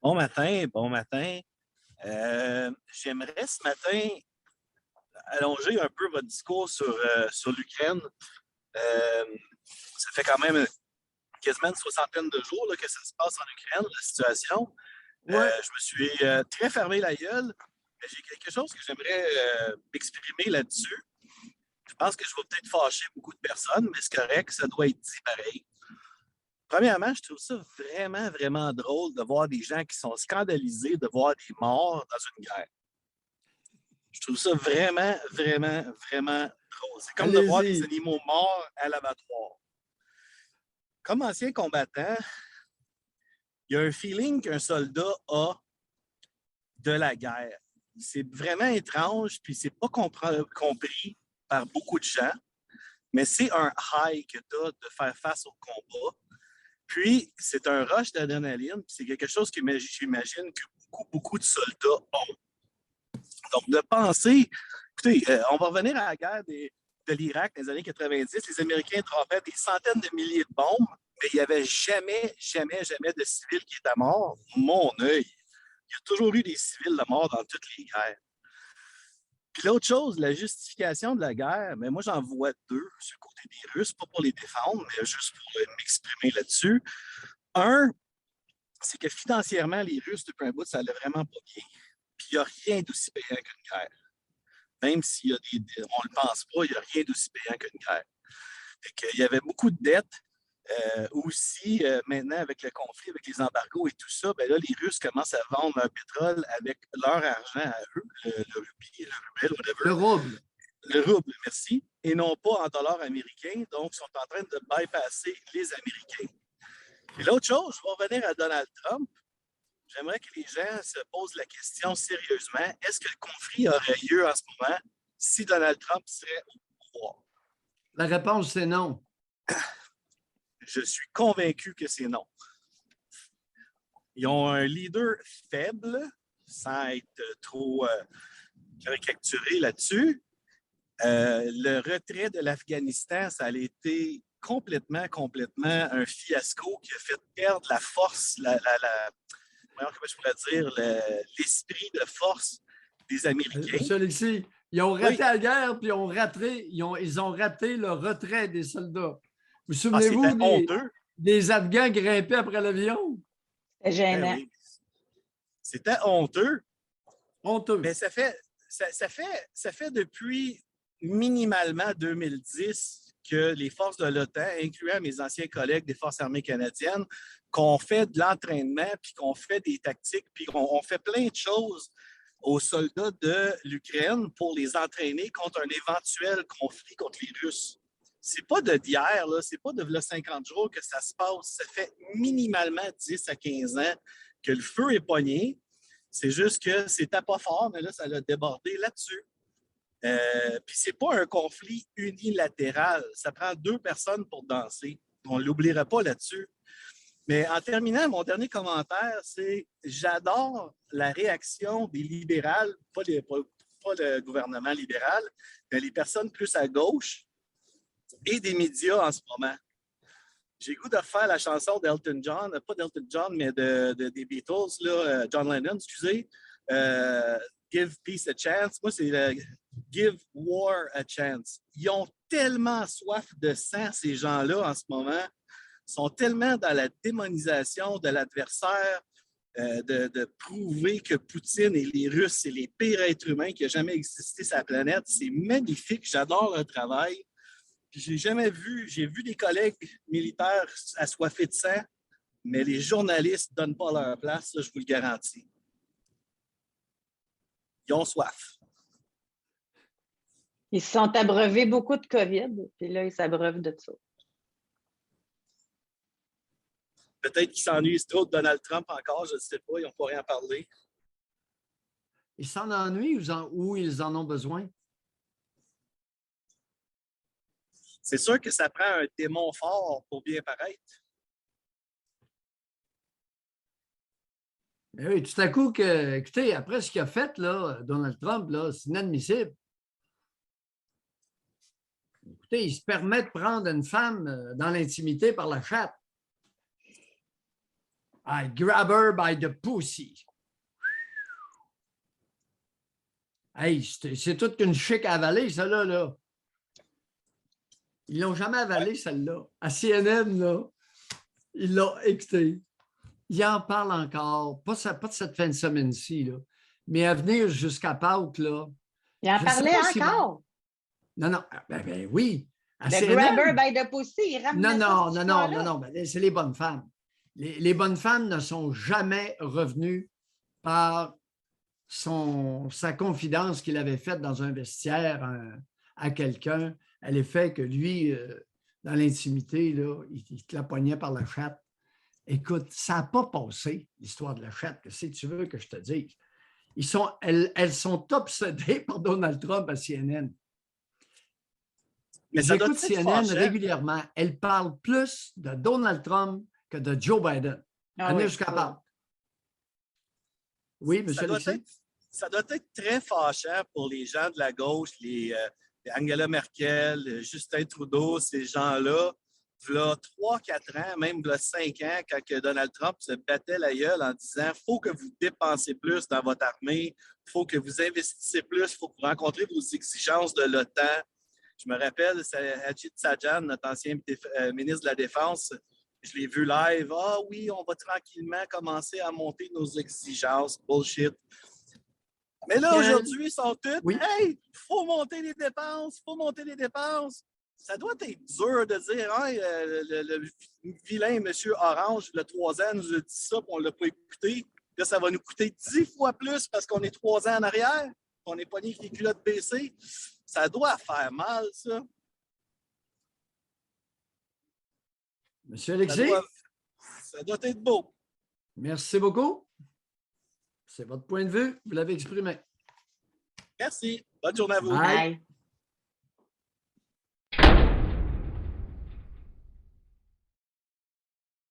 Bon matin, bon matin. J'aimerais ce matin allonger un peu votre discours sur l'Ukraine. Euh, Ça fait quand même quasiment une soixantaine de jours là, que ça se passe en Ukraine, la situation. Oui, Je me suis très fermé la gueule, mais j'ai quelque chose que j'aimerais m'exprimer là-dessus. Je pense que je vais peut-être fâcher beaucoup de personnes, mais c'est correct, ça doit être dit pareil. Premièrement, je trouve ça vraiment, vraiment drôle de voir des gens qui sont scandalisés de voir des morts dans une guerre. Je trouve ça vraiment, vraiment, vraiment drôle. C'est comme de voir des allez-y. animaux morts à l'abattoir. Comme ancien combattant, il y a un feeling qu'un soldat a de la guerre. C'est vraiment étrange, puis c'est pas compris par beaucoup de gens, mais c'est un high que tu as de faire face au combat. Puis, c'est un rush d'adrénaline, puis c'est quelque chose que j'imagine que beaucoup de soldats ont. Donc, de penser, écoutez, on va revenir à la guerre de l'Irak dans les années 90. Les Américains droppaient des centaines de milliers de bombes, mais il n'y avait jamais, jamais, jamais de civils qui étaient morts. Mon œil. Il y a toujours eu des civils de morts dans toutes les guerres. Puis l'autre chose, la justification de la guerre, mais moi j'en vois deux sur le côté des Russes, pas pour les défendre, mais juste pour m'exprimer là-dessus. Un, c'est que financièrement, les Russes, depuis un bout, ça allait vraiment pas bien. Puis il n'y a rien d'aussi payant qu'une guerre. Même s'il y a on ne le pense pas, il n'y a rien d'aussi payant qu'une guerre. Il y avait beaucoup de dettes. Aussi, maintenant, avec le conflit, avec les embargos et tout ça, ben là, les Russes commencent à vendre leur pétrole avec leur argent à eux, le rubis, le rubel, Le whatever, rouble. le rouble, merci, et non pas en dollars américains. Donc, ils sont en train de bypasser les Américains. Et l'autre chose, je vais revenir à Donald Trump. J'aimerais que les gens se posent la question sérieusement. Est-ce que le conflit aurait lieu en ce moment si Donald Trump serait au pouvoir? La réponse, c'est non. Je suis convaincu que c'est non. Ils ont un leader faible, sans être trop caricaturé là-dessus. Le retrait de l'Afghanistan, ça a été complètement un fiasco qui a fait perdre la force, comment je pourrais dire, l'esprit de force des Américains. Monsieur Alexis, ils ont raté Oui, la guerre, puis ils ont raté le retrait des soldats. Vous c'était souvenez-vous honteux. des Afghans grimpés après l'avion? C'est Ben gênant. oui, c'était honteux. Honteux. Mais ça fait depuis minimalement 2010 que les forces de l'OTAN, incluant mes anciens collègues des Forces armées canadiennes, qu'on fait de l'entraînement, puis qu'on fait des tactiques, puis qu'on fait plein de choses aux soldats de l'Ukraine pour les entraîner contre un éventuel conflit contre les Russes. C'est pas de d'hier, là, c'est pas de là, 50 jours que ça se passe. Ça fait minimalement 10 à 15 ans que le feu est pogné. C'est juste que c'était pas fort, mais là, ça l'a débordé là-dessus. Puis c'est pas un conflit unilatéral. Ça prend deux personnes pour danser. On ne l'oubliera pas là-dessus. Mais en terminant, mon dernier commentaire, c'est j'adore la réaction des libérales, pas le gouvernement libéral, mais les personnes plus à gauche et des médias en ce moment. J'ai le goût de refaire la chanson d'Elton John, pas d'Elton John, mais des Beatles, là, John Lennon, excusez. Euh, Give Peace a Chance. Moi, c'est Give War a Chance. Ils ont tellement soif de sang, ces gens-là, en ce moment. Ils sont tellement dans la démonisation de l'adversaire, de prouver que Poutine et les Russes, c'est les pires êtres humains qui a jamais existé sur la planète. C'est magnifique. J'adore leur travail. Puis j'ai jamais vu, j'ai vu des collègues militaires assoiffés de sang, mais les journalistes ne donnent pas leur place, ça, je vous le garantis. Ils ont soif. Ils se sont abreuvés beaucoup de COVID, puis là, ils s'abreuvent de ça. Peut-être qu'ils s'ennuient trop de Donald Trump encore, je ne sais pas, ils n'ont pas rien parlé. Ils s'en ennuient ou ils en ont besoin? C'est sûr que ça prend un démon fort pour bien paraître. Mais oui, tout à coup, écoutez, après ce qu'il a fait, là, Donald Trump, là, c'est inadmissible. Écoutez, il se permet de prendre une femme dans l'intimité par la chatte. I grab her by the pussy. Hey, c'est toute qu'une chic à avaler, ça là. Ils l'ont jamais avalé, celle-là. À CNN, là, ils l'ont écouté. Ils en parlent encore. Pas de cette fin de semaine-ci, là. Mais à venir jusqu'à Pâques, là. Il en je sais parlait pas si- encore. Non, ben oui. À Le CNN. grabber by the pussy, il ramenait Non. Ben, c'est les bonnes femmes. Les bonnes femmes ne sont jamais revenues par sa confidence qu'il avait faite dans un vestiaire à quelqu'un, à l'effet que lui, dans l'intimité, là, il te la pognait par la chatte. Écoute, ça n'a pas passé, l'histoire de la chatte. Qu'est-ce que tu veux que je te dise? Elles sont obsédées par Donald Trump à CNN. Mais ça doit J'écoute être CNN fâchant. régulièrement. Elle parle plus de Donald Trump que de Joe Biden. Ah Année oui, jusqu'à oui. Pâques. Oui, M. Alexis? Ça doit être très fâchant pour les gens de la gauche, les Angela Merkel, Justin Trudeau, ces gens-là. Il y a 3-4 ans, même il y a 5 ans, quand que Donald Trump se battait la gueule en disant « faut que vous dépensez plus dans votre armée, il faut que vous investissez plus, il faut que vous rencontrez vos exigences de l'OTAN. » Je me rappelle, c'est Ajit Sajjan, notre ancien ministre de la Défense. Je l'ai vu live. Ah oui, on va tranquillement commencer à monter nos exigences. Bullshit. Mais là, aujourd'hui, ils sont tous Oui. Hey, il faut monter les dépenses, il faut monter les dépenses. Ça doit être dur de dire hey, le vilain M. Orange, il y a 3 ans, nous a dit ça, puis on ne l'a pas écouté. Là, ça va nous coûter 10 fois plus parce qu'on est 3 ans en arrière, qu'on est pogné avec les culottes baissées. Ça doit faire mal, ça. M. Alexis? Ça doit être beau. Merci beaucoup. C'est votre point de vue. Vous l'avez exprimé. Merci. Bonne journée à vous. Bye. Bye.